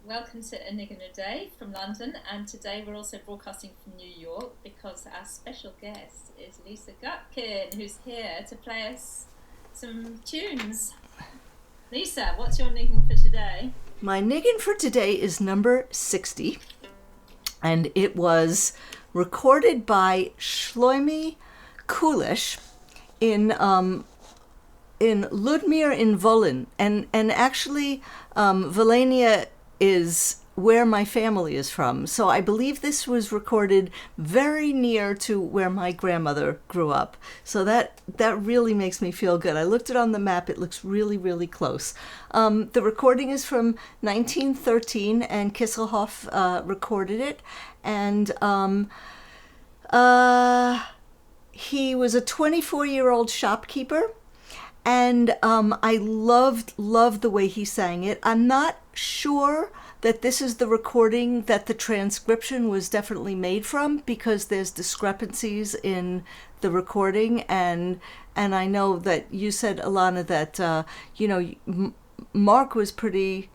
Welcome to A Nig in a Day from London, and today we're also broadcasting from New York because our special guest is Lisa Gutkin, who's here to play us some tunes. Lisa, what's your niggin for today? My niggin for today is number 60, and it was recorded by Shlomi Kulish in Ludmir in Volyn, and actually Volhynia is where my family is from. So I believe this was recorded very near to where my grandmother grew up. So that really makes me feel good. I looked it on the map. It looks really, really close. The recording is from 1913, and Kisselhoff recorded it. And he was a 24-year-old shopkeeper. And I loved the way he sang it. I'm not sure that this is the recording that the transcription was definitely made from, because there's discrepancies in the recording. And I know that you said, Ilana, that Mark was pretty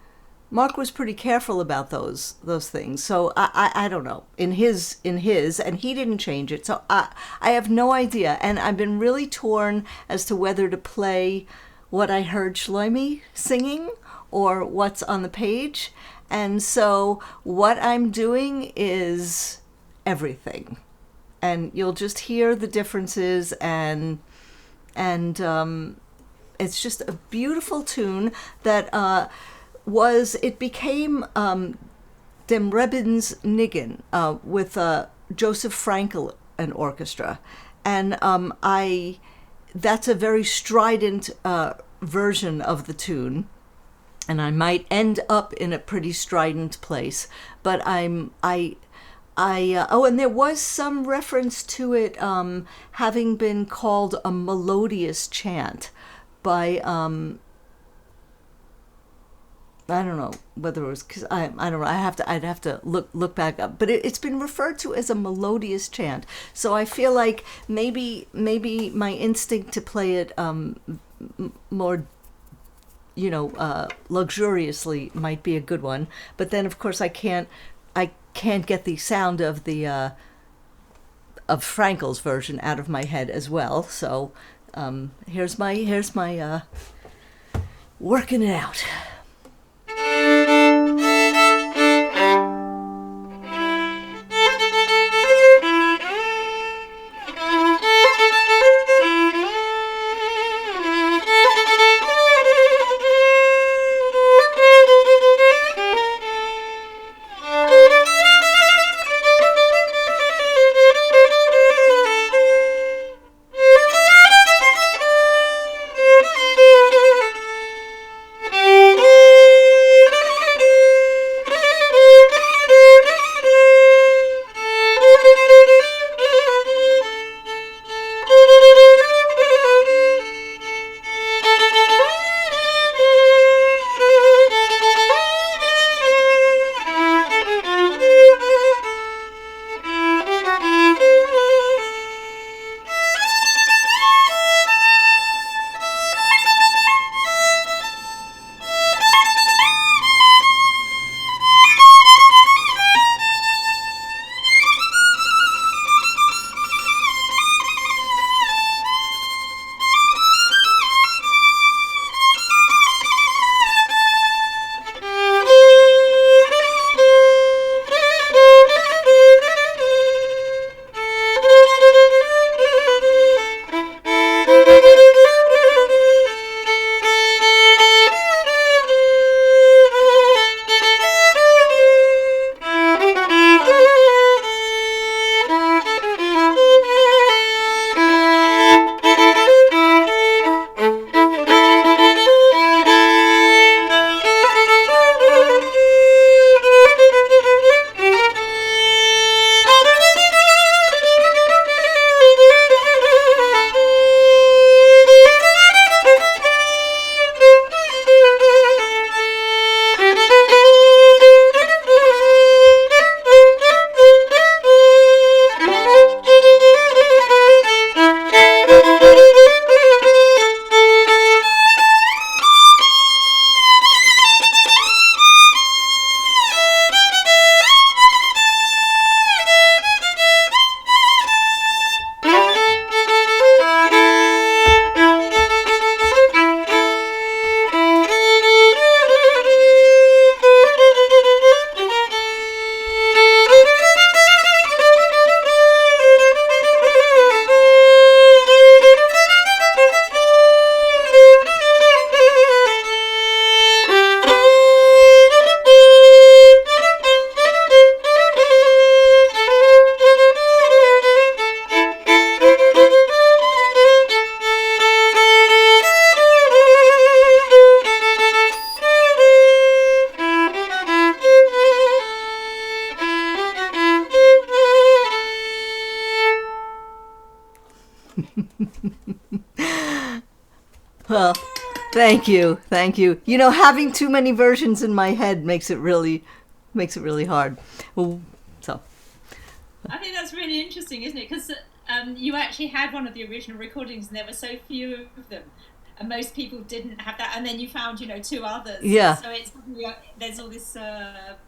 careful about those things. So I don't know, in his, and he didn't change it. So I have no idea. And I've been really torn as to whether to play what I heard Shlomi singing or what's on the page. And so what I'm doing is everything. And you'll just hear the differences, and it's just a beautiful tune that it became Dem Rebens Niggin with Joseph Frankel and orchestra. And that's a very strident version of the tune. And I might end up in a pretty strident place. But and there was some reference to it having been called a melodious chant by I don't know whether it was, because I don't know. I'd have to look back up, but it's been referred to as a melodious chant. So I feel like maybe my instinct to play it more, luxuriously might be a good one. But then of course I can't get the sound of the of Frankel's version out of my head as well. So here's my working it out. Well, thank you. You know, having too many versions in my head makes it really hard. Well, so I think that's really interesting, isn't it? Because you actually had one of the original recordings, and there were so few of them, and most people didn't have that. And then you found, two others. Yeah. So it's there's all this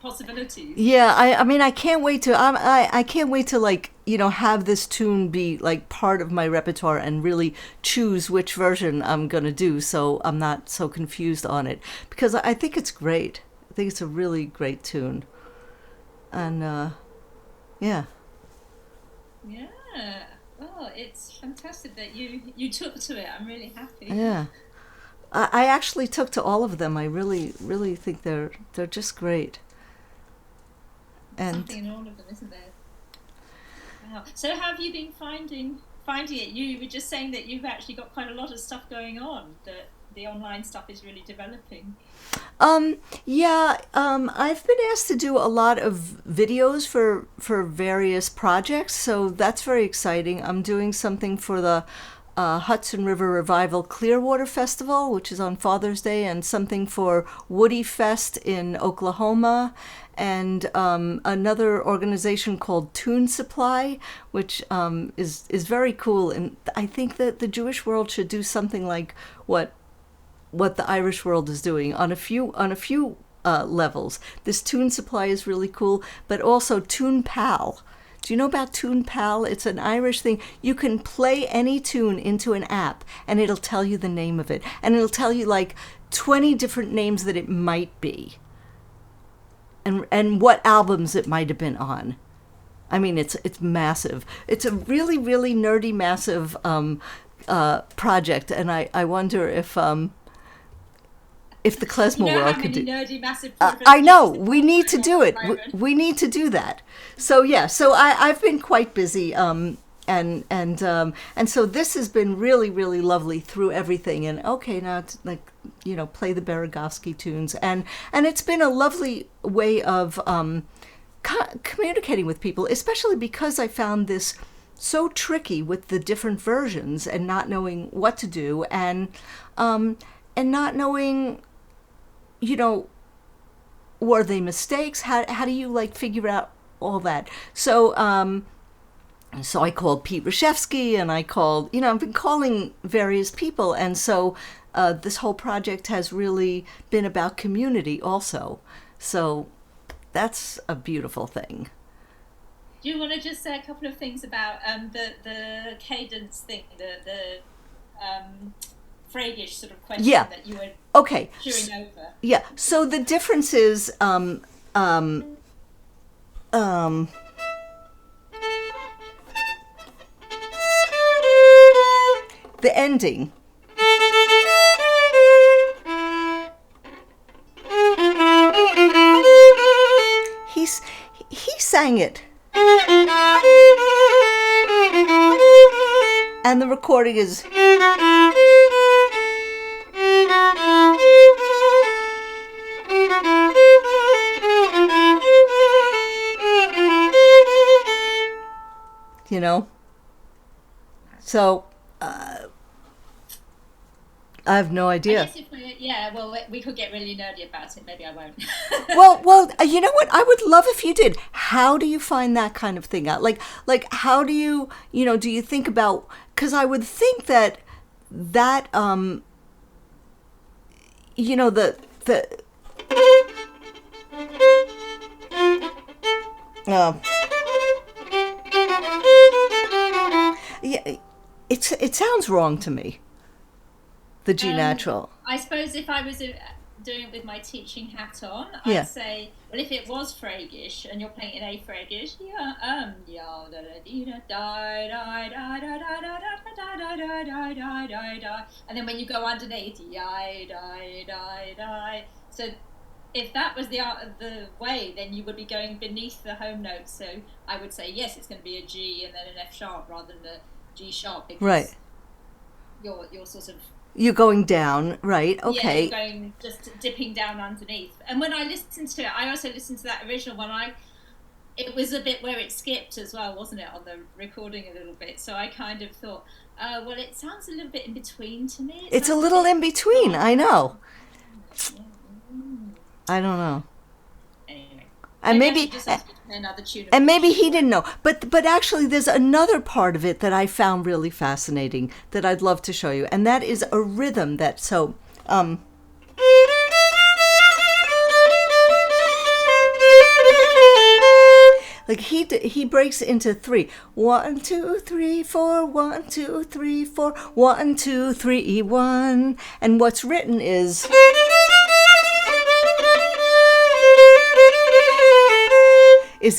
possibilities. Yeah, I mean, I can't wait to I can't wait to like have this tune be like part of my repertoire and really choose which version I'm gonna do, so I'm not so confused on it, because I think it's great. I think it's a really great tune, and yeah. Yeah. Oh, it's fantastic that you took to it. I'm really happy. Yeah. I actually took to all of them. I really think they're just great. And something in all of them, isn't there? Wow. So how have you been finding it? You were just saying that you've actually got quite a lot of stuff going on, that the online stuff is really developing. I've been asked to do a lot of videos for various projects, so that's very exciting. I'm doing something for the Hudson River Revival Clearwater Festival, which is on Father's Day, and something for Woody Fest in Oklahoma, and another organization called Tune Supply, which is very cool. And I think that the Jewish world should do something like what the Irish world is doing on a few levels. This Tune Supply is really cool, but also Tune Pal. Do you know about Tune Pal? It's an Irish thing. You can play any tune into an app, and it'll tell you the name of it, and it'll tell you like 20 different names that it might be, and what albums it might have been on. I mean, it's massive. It's a really nerdy, massive project, and I wonder if the Klezmer world could do. Nerdy, massive I know, we need to do it. We need to do that. So yeah, so I've been quite busy, and so this has been really lovely through everything. And okay, now it's like play the Beregovski tunes, and it's been a lovely way of communicating with people, especially because I found this so tricky with the different versions and not knowing what to do, and not knowing, were they mistakes? How do you like figure out all that? So I called Pete Rashevsky, and I called, I've been calling various people, and so this whole project has really been about community also. So that's a beautiful thing. Do you want to just say a couple of things about the cadence thing, the Frege sort of question that you were chewing over? Yeah. So the difference is the ending. He sang it. And the recording is so I have no idea. I guess we could get really nerdy about it. Maybe I won't. well, you know what? I would love if you did. How do you find that kind of thing out? Like how do you, do you think about? Because I would think that the yeah, it sounds wrong to me. The G natural. I suppose if I was doing it with my teaching hat on, I'd say, well, if it was Fregish and you're playing in A Fregish, and then when you go underneath, so if that was the way, then you would be going beneath the home note. So I would say yes, it's going to be a G and then an F sharp rather than a G sharp, because you're sort of. You're going down, right? Okay. Yeah, you're going just dipping down underneath. And when I listened to it, I also listened to that original one. it was a bit where it skipped as well, wasn't it, on the recording a little bit? So I kind of thought, well, it sounds a little bit in between to me. It's a little in between. I know. Yeah. I don't know. Anyway, And maybe just asked me to play another tune. and maybe he didn't know. But actually, there's another part of it that I found really fascinating that I'd love to show you, and that is a rhythm that so. Like he breaks into 3. 1, 2, 3, 4. 1, 2, 3, 4. 1, 2, 3, 1. And what's written is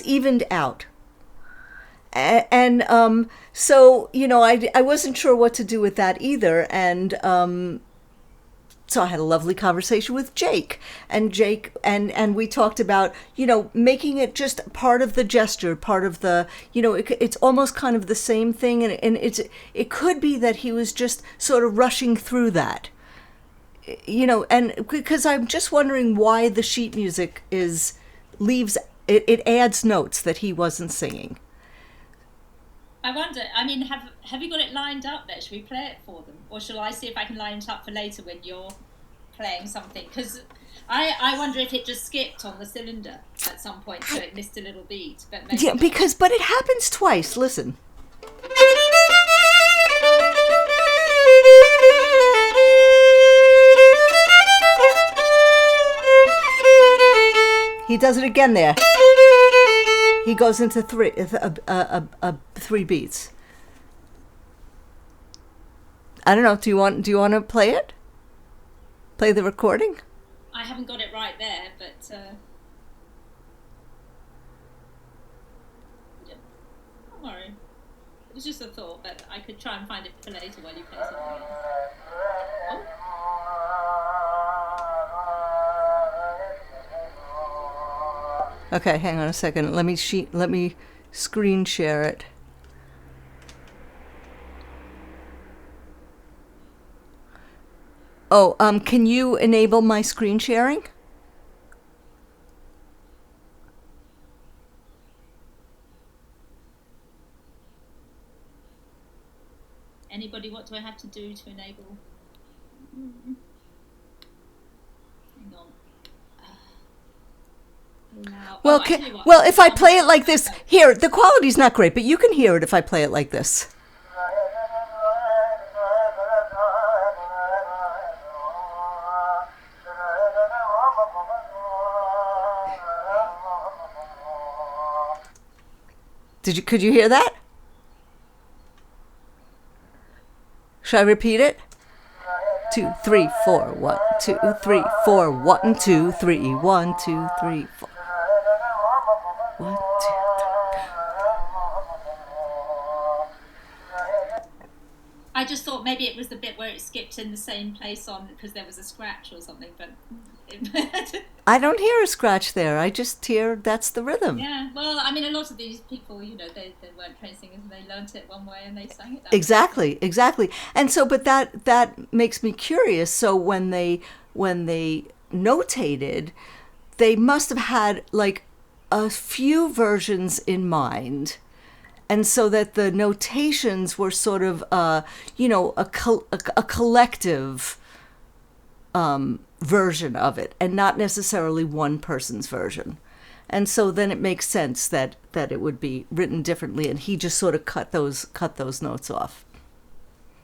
evened out. And so I wasn't sure what to do with that either, and so I had a lovely conversation with Jake, and we talked about, making it just part of the gesture, part of the, it's almost kind of the same thing. And it could be that he was just sort of rushing through that, and because I'm just wondering why the sheet music it adds notes that he wasn't singing. I wonder, have you got it lined up there? Should we play it for them? Or shall I see if I can line it up for later when you're playing something? Because I wonder if it just skipped on the cylinder at some point, so it missed a little beat. But maybe yeah, but it happens twice. Listen. He does it again there. He goes into 3 beats. I don't know. Do you want to play it? Play the recording? I haven't got it right there, but don't worry. It was just a thought, but I could try and find it for later while you play something else. Oh. Okay, hang on a second. Let me screen share it. Oh, can you enable my screen sharing? Anybody, what do I have to do to enable? Hang on. Well, if I play it like this, here, the quality's not great, but you can hear it if I play it like this. Could you hear that? Should I repeat it? 2, 3, 4. 1, 2, 3, 4. 1, 2, 3. 1, 2, 3, 4. 1, 2, 3. I just thought maybe it was the bit where it skipped in the same place on because there was a scratch or something, but I don't hear a scratch there. I just hear that's the rhythm. Yeah, well, a lot of these people, they weren't trained singers and they learnt it one way and they sang it that way. Exactly. And so, but that makes me curious. So when they notated, they must have had like a few versions in mind. And so that the notations were sort of, a collective version of it, and not necessarily one person's version. And so then it makes sense that it would be written differently, and he just sort of cut those notes off.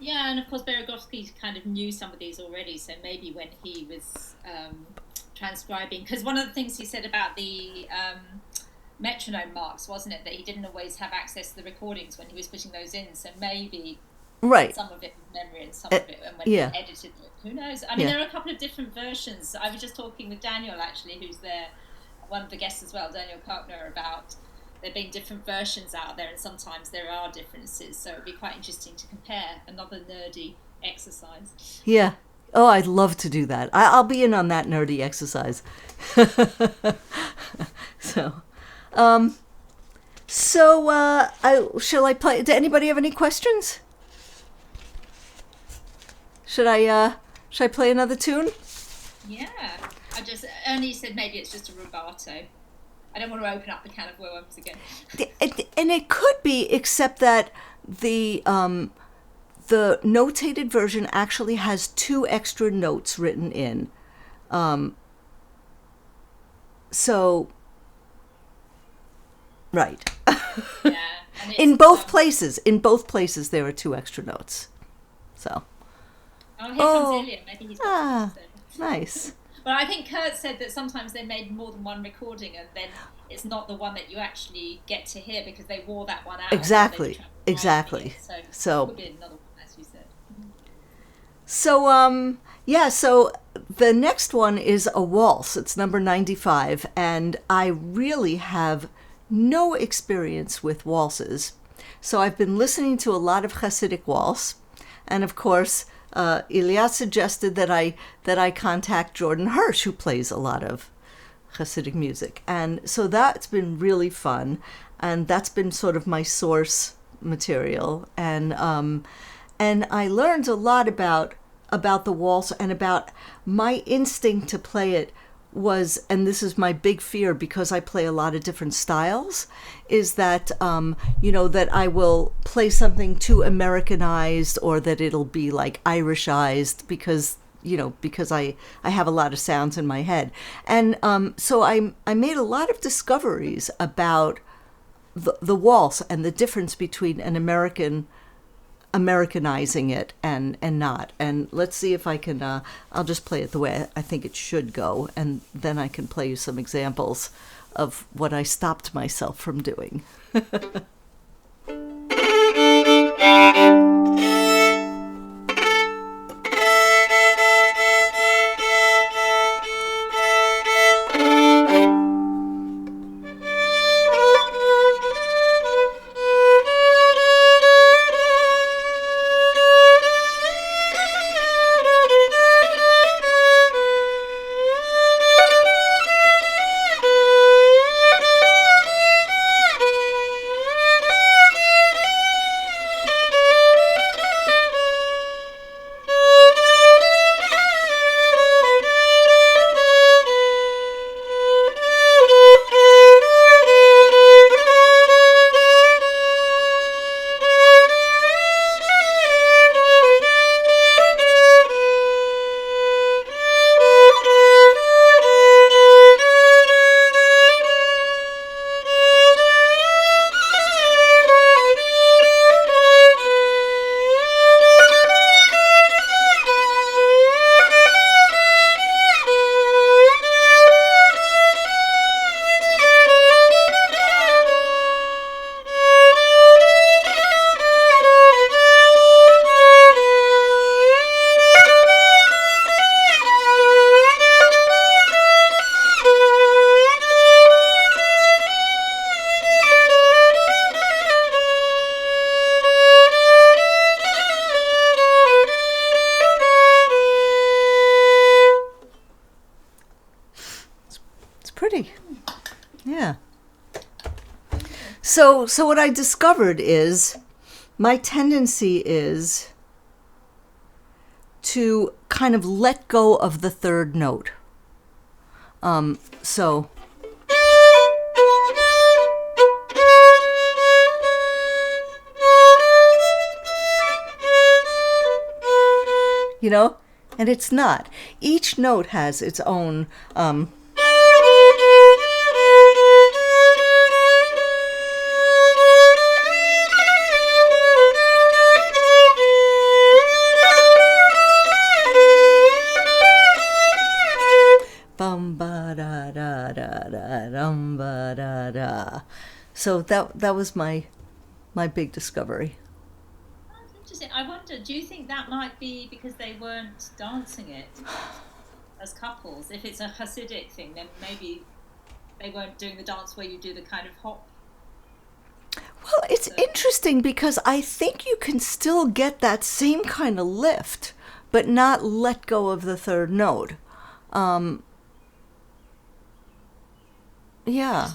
Yeah, and of course Beregovski kind of knew some of these already, so maybe when he was transcribing, because one of the things he said about the metronome marks, wasn't it, that he didn't always have access to the recordings when he was putting those in, so maybe some of it was memory and some of it when he edited it, who knows. There are a couple of different versions. I was just talking with Daniel, actually, who's there, one of the guests as well, Daniel Kalkner, about there being different versions out there, and sometimes there are differences, so it'd be quite interesting to compare. Another nerdy exercise. Yeah. Oh, I'd love to do that. I'll be in on that nerdy exercise. Shall I play? Does anybody have any questions? Should I play another tune? Yeah. Ernie said maybe it's just a rubato. I don't want to open up the can of worms again. And it could be, except that the notated version actually has 2 extra notes written in. So, right. Yeah. In both places there are 2 extra notes. So. Oh, here comes Ilya. Maybe he's got nice. Well, I think Kurt said that sometimes they made more than one recording, and then it's not the one that you actually get to hear because they wore that one out. Exactly. So it could be another one, as you said. So so the next one is a waltz. It's number 95, and I really have no experience with waltzes. So I've been listening to a lot of Hasidic waltz, and of course, Ilya suggested that I contact Jordan Hirsch, who plays a lot of Hasidic music, and so that's been really fun, and that's been sort of my source material, and I learned a lot about the waltz, and about my instinct to play it was, and this is my big fear because I play a lot of different styles, is that that I will play something too Americanized, or that it'll be like Irishized because I have a lot of sounds in my head. And so I made a lot of discoveries about the waltz and the difference between an Americanizing it and not. And let's see if I can, I'll just play it the way I think it should go, and then I can play you some examples of what I stopped myself from doing. Pretty. Yeah. So what I discovered is my tendency is to kind of let go of the third note. So and it's not. Each note has its own So that was my big discovery. That's interesting. I wonder, do you think that might be because they weren't dancing it as couples? If it's a Hasidic thing, then maybe they weren't doing the dance where you do the kind of hop. Well, it's interesting because I think you can still get that same kind of lift, but not let go of the third note. Yeah.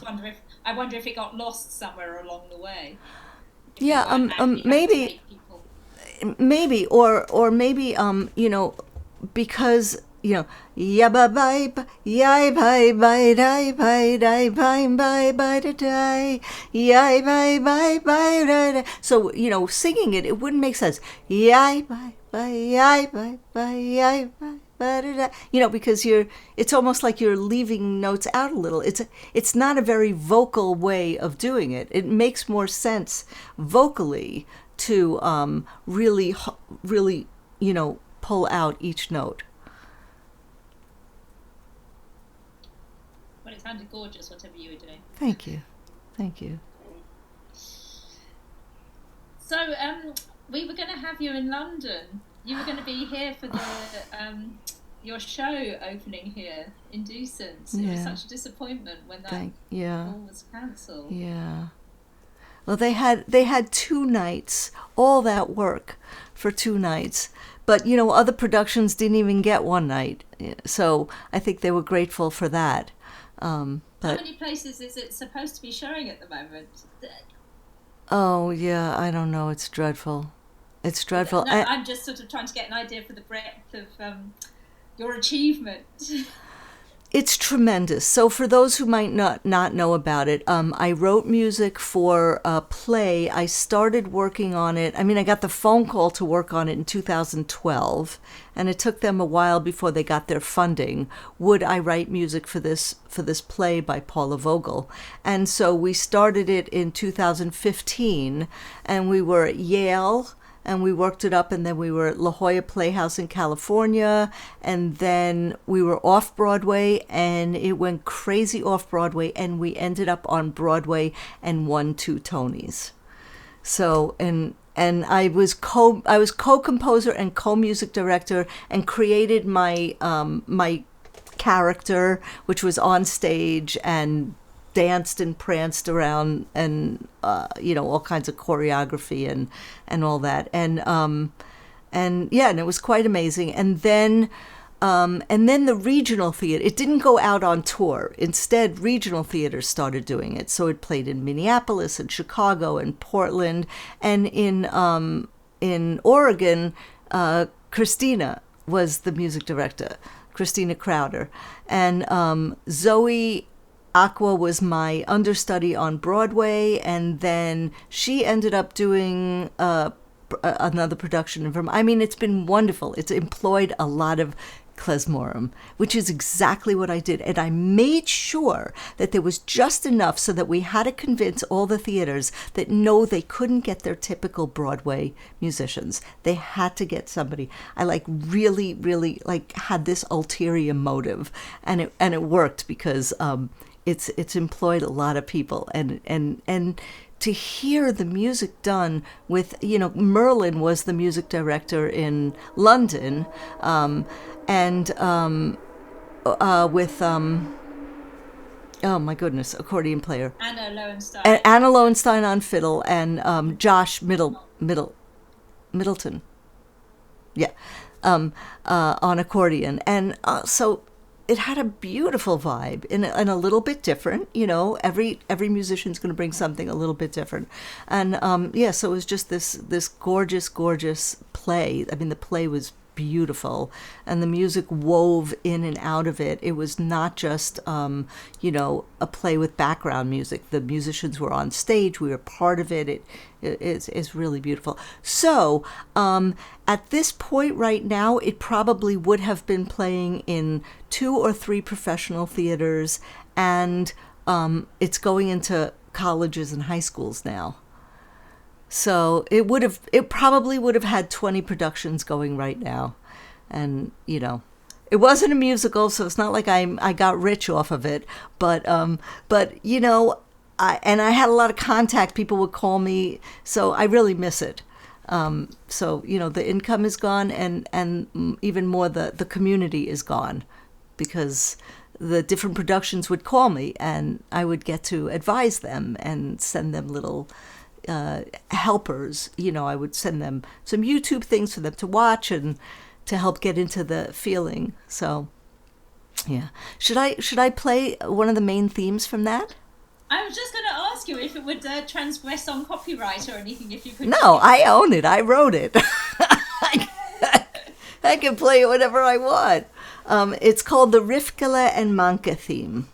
I wonder if it got lost somewhere along the way. Yeah, maybe, or maybe, because ya ba bye ya bye bye die bye die bye bye bye da die ya bye bye bye da. So singing it wouldn't make sense. Ya bye bye ya bye bye ya bye. Because it's almost like you're leaving notes out a little. It's not a very vocal way of doing it. It makes more sense vocally to really pull out each note. Well, it sounded gorgeous, whatever you were doing. Thank you. So we were going to have you in London. You were going to be here for the your show opening here, Indecent. It was such a disappointment when that all was cancelled. Yeah. Well, they had 2 nights, all that work for 2 nights. But, other productions didn't even get 1 night. So I think they were grateful for that. How many places is it supposed to be showing at the moment? Oh, yeah, I don't know. It's dreadful. It's dreadful. No, I'm just sort of trying to get an idea for the breadth of your achievement. It's tremendous. So for those who might not know about it, I wrote music for a play. I started working on it. I got the phone call to work on it in 2012, and it took them a while before they got their funding. Would I write music for this play by Paula Vogel? And so we started it in 2015, and we were at Yale, and we worked it up, and then we were at La Jolla Playhouse in California, and then we were off-Broadway, and it went crazy off-Broadway, and we ended up on Broadway and won 2 Tonys. So, and I was co-composer and co-music director, and created my my character, which was on stage and danced and pranced around, and all kinds of choreography and all that, and it was quite amazing. And then the regional theater, it didn't go out on tour. Instead, regional theaters started doing it. So it played in Minneapolis and Chicago and Portland, and in Oregon, Christina was the music director, Christina Crowder, and Zoe Aqua was my understudy on Broadway, and then she ended up doing another production in Vermont. It's been wonderful. It's employed a lot of Klezmer, which is exactly what I did. And I made sure that there was just enough so that we had to convince all the theaters that no, they couldn't get their typical Broadway musicians. They had to get somebody. I really, really had this ulterior motive, and it worked because it's employed a lot of people, and to hear the music done with, Merlin was the music director in London, with oh my goodness, accordion player Anna Lowenstein, and Anna Lowenstein on fiddle, and Josh Middleton, on accordion, and so it had a beautiful vibe and a little bit different. Every musician's going to bring something a little bit different, and so it was just this gorgeous play. The play was beautiful, and the music wove in and out of it. It was not just a play with background music. The musicians were on stage. We were part of it. It's really beautiful. So at this point right now, it probably would have been playing in 2 or 3 professional theaters, and it's going into colleges and high schools now. So it probably would have had 20 productions going right now. And, it wasn't a musical, so it's not like I got rich off of it. But I had a lot of contact. People would call me, so I really miss it. The income is gone, and even more the community is gone, because the different productions would call me, and I would get to advise them and send them little helpers. I would send them some YouTube things for them to watch and to help get into the feeling. So, yeah. Should I play one of the main themes from that? I was just going to ask you if it would transgress on copyright or anything. If you could. No, I own it. I wrote it. I can play it whenever I want. It's called the Rifkele and Manke theme.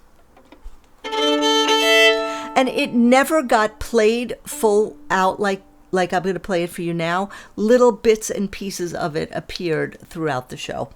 And it never got played full out like I'm going to play it for you now. Little bits and pieces of it appeared throughout the show.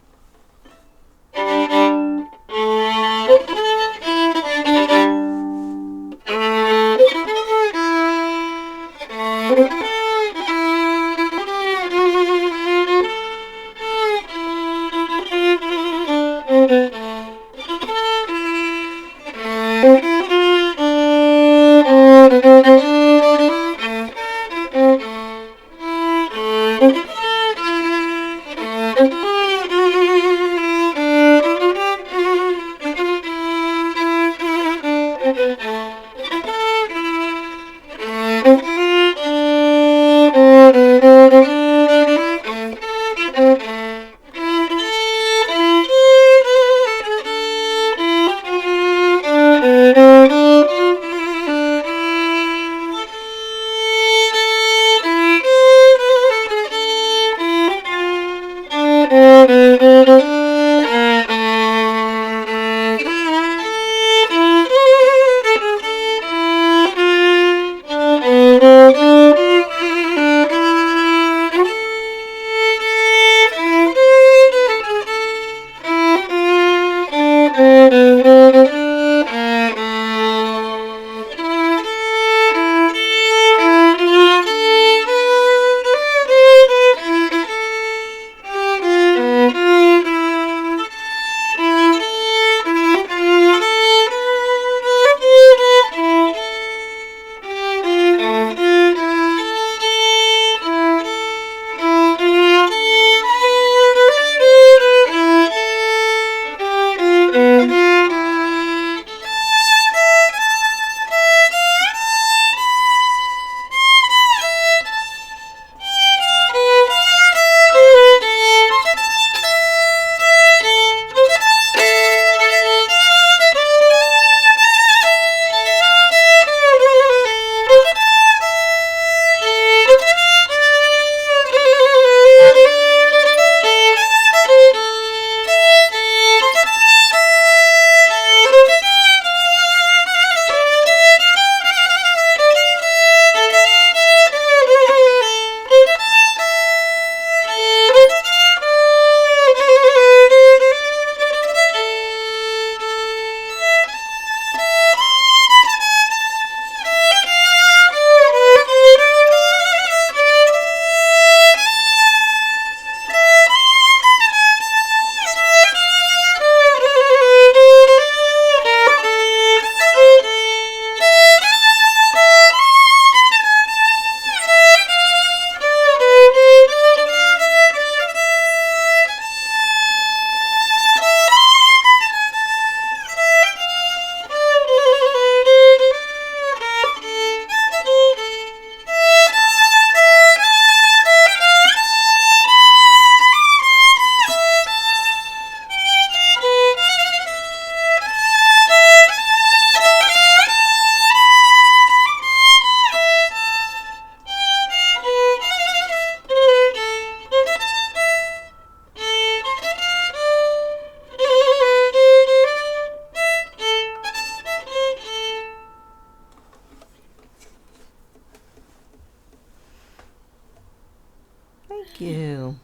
Thank you.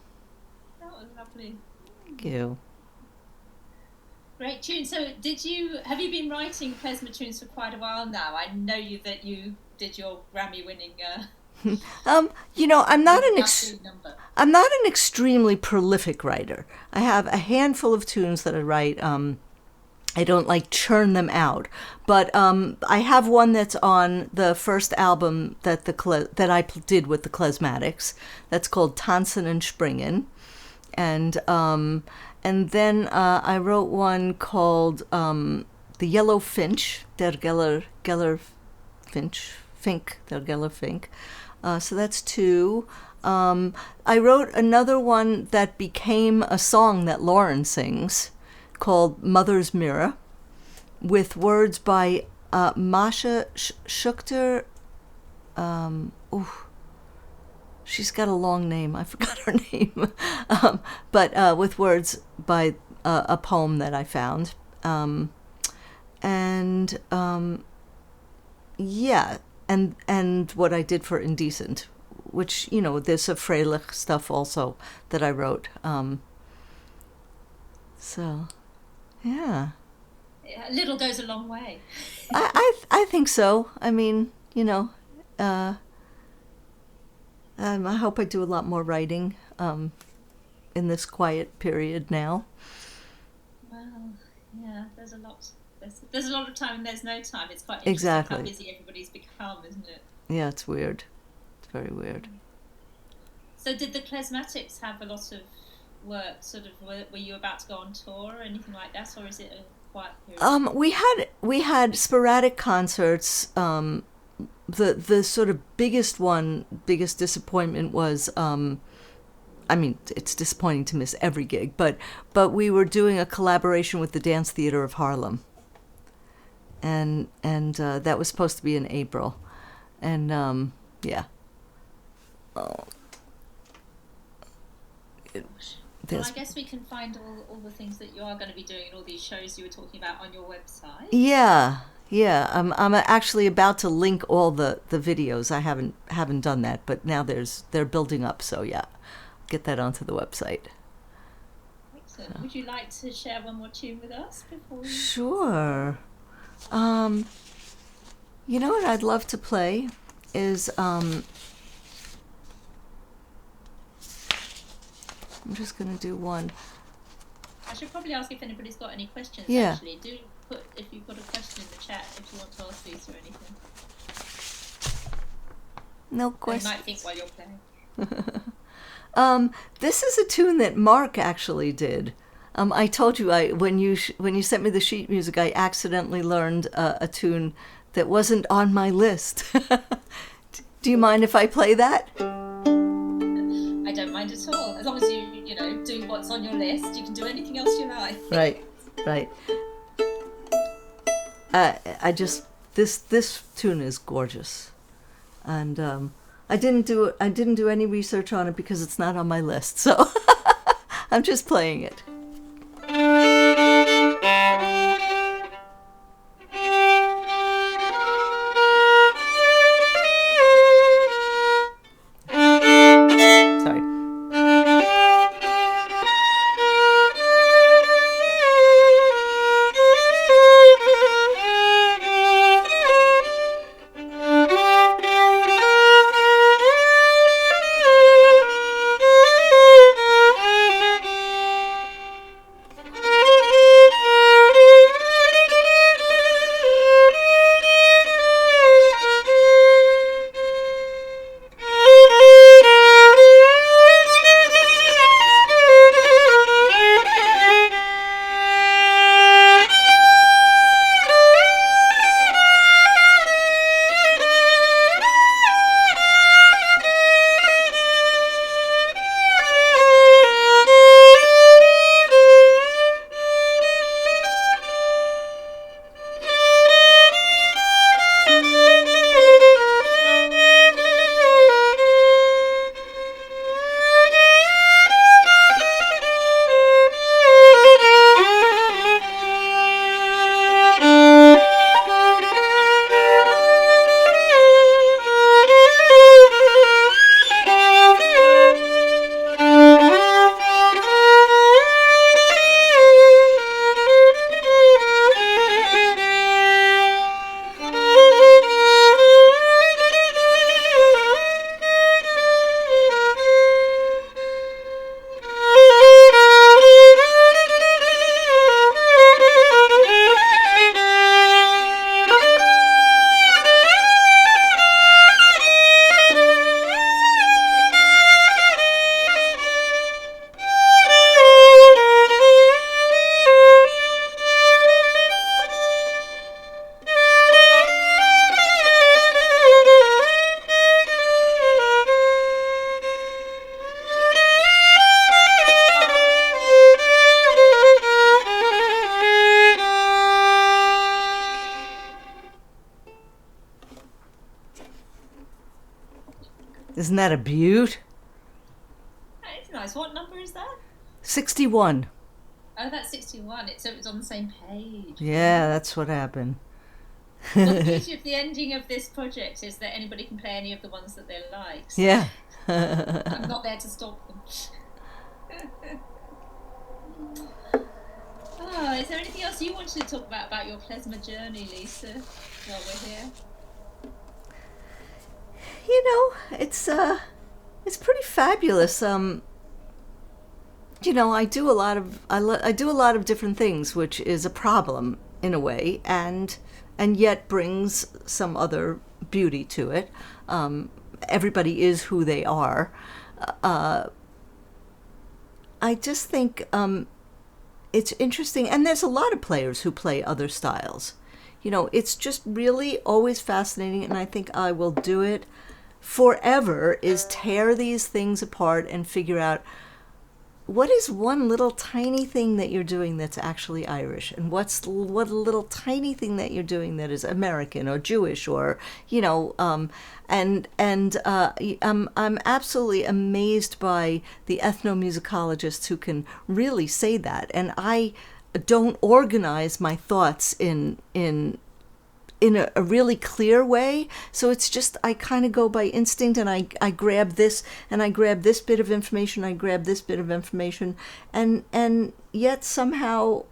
That was lovely. Thank you. Great tune. So, have you been writing klezmer tunes for quite a while now? I know that you did your Grammy-winning. I'm not an extremely prolific writer. I have a handful of tunes that I write. I don't like churn them out, but I have one that's on the first album that I did with the Klezmatics. That's called Tanzen and Springen, and then I wrote one called The Yellow Finch, Der Geller Fink, Der Geller Fink. So that's two. I wrote another one that became a song that Lauren sings called Mother's Mirror, with words by Masha Schuchter. She's got a long name. I forgot her name. But with words by a poem that I found. Yeah, and what I did for Indecent, which, there's a Freilich stuff also that I wrote. So, yeah. A little goes a long way. I think so. I mean, I hope I do a lot more writing in this quiet period now. Well, yeah, there's a lot. There's a lot of time and there's no time. It's quite interesting how busy everybody's become, isn't it? Yeah, it's weird. It's very weird. So did the Klezmatics have a lot of work? Sort of, were you about to go on tour or anything like that, or is it a quiet period? We had sporadic concerts. The sort of biggest disappointment was, I mean, it's disappointing to miss every gig, but we were doing a collaboration with the Dance Theater of Harlem, and that was supposed to be in April, and yeah. Well, I guess we can find all the things that you are going to be doing and all these shows you were talking about on your website. Yeah. I'm actually about to link all the videos. I haven't done that, but now they're building up. So yeah, get that onto the website. Excellent. So. Would you like to share one more tune with us before? Sure. You know what I'd love to play is I'm just gonna do one. I should probably ask if anybody's got any questions. Yeah. Actually, do put if you've got a question in the chat if you want to ask Lisa or anything. No questions. You might think while you're playing. This is a tune that Mark actually did. I told you when you sent me the sheet music, I accidentally learned a tune that wasn't on my list. Do you mind if I play that? I don't mind at all. As long as you do what's on your list, you can do anything else you like. Right. I just this tune is gorgeous, and I didn't do any research on it because it's not on my list, so I'm just playing it. Isn't that a beaut? It's nice. What number is that? 61. Oh, that's 61. So it's on the same page. Yeah, that's what happened. Well, the beauty of the ending of this project is that anybody can play any of the ones that they like. So Yeah. I'm not there to stop them. Oh, is there anything else you wanted to talk about your Klezmer journey, Lisa, while we're here? You know, it's pretty fabulous. You know, I do a lot of different things, which is a problem in a way, and yet brings some other beauty to it. Everybody is who they are. I just think it's interesting, and there's a lot of players who play other styles. You know, it's just really always fascinating, and I think I will do it forever, is tear these things apart and figure out what is one little tiny thing that you're doing that's actually Irish, and what little tiny thing that you're doing that is American or Jewish, or you know, I'm absolutely amazed by the ethnomusicologists who can really say that, and I don't organize my thoughts in a really clear way. So it's just, I kind of go by instinct, and I grab this, and I grab this bit of information, I grab this bit of information, and yet somehow,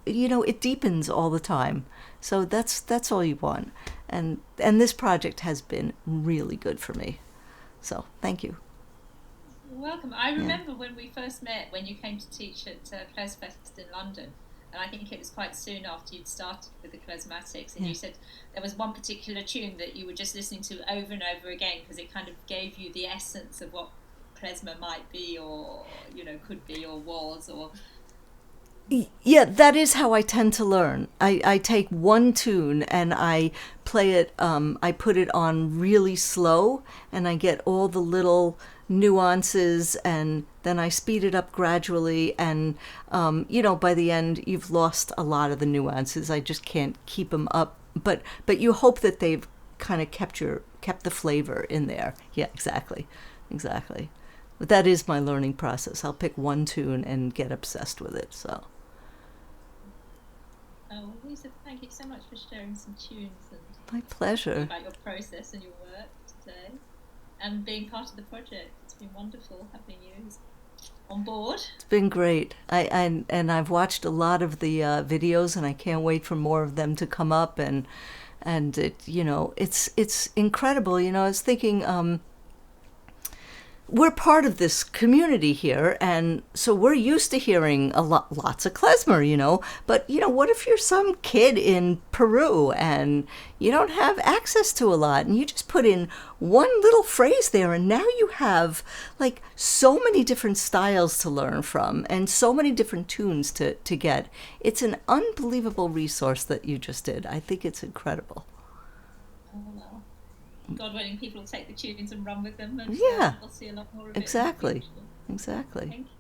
you know, it deepens all the time. So that's all you want. And this project has been really good for me. So thank you. You're welcome. I remember when we first met, when you came to teach at Klezmer in London. And I think it was quite soon after you'd started with the Klezmatics, and you said there was one particular tune that you were just listening to over and over again because it kind of gave you the essence of what Klezmer might be, or you know, could be, or was, or. Yeah, that is how I tend to learn. I take one tune and I play it, I put it on really slow, and I get all the little nuances, and then I speed it up gradually, and you know, by the end you've lost a lot of the nuances. I just can't keep them up, but you hope that they've kind of kept the flavor in there. Yeah, exactly. But that is my learning process. I'll pick one tune and get obsessed with it. So. Oh, Lisa, thank you so much for sharing some tunes and my pleasure. About your process and your work today, and being part of the project. It's been wonderful having you on board. It's been great. I've watched a lot of the videos, and I can't wait for more of them to come up. And it, you know, it's incredible. You know, I was thinking, we're part of this community here, and so we're used to hearing lots of klezmer, you know, but, you know, what if you're some kid in Peru and you don't have access to a lot, and you just put in one little phrase there, and now you have, like, so many different styles to learn from, and so many different tunes to get. It's an unbelievable resource that you just did. I think it's incredible. Oh, well. God willing, people will take the tunes and run with them, and yeah, we'll see a lot more of exactly. it. Exactly. Exactly. Thank you.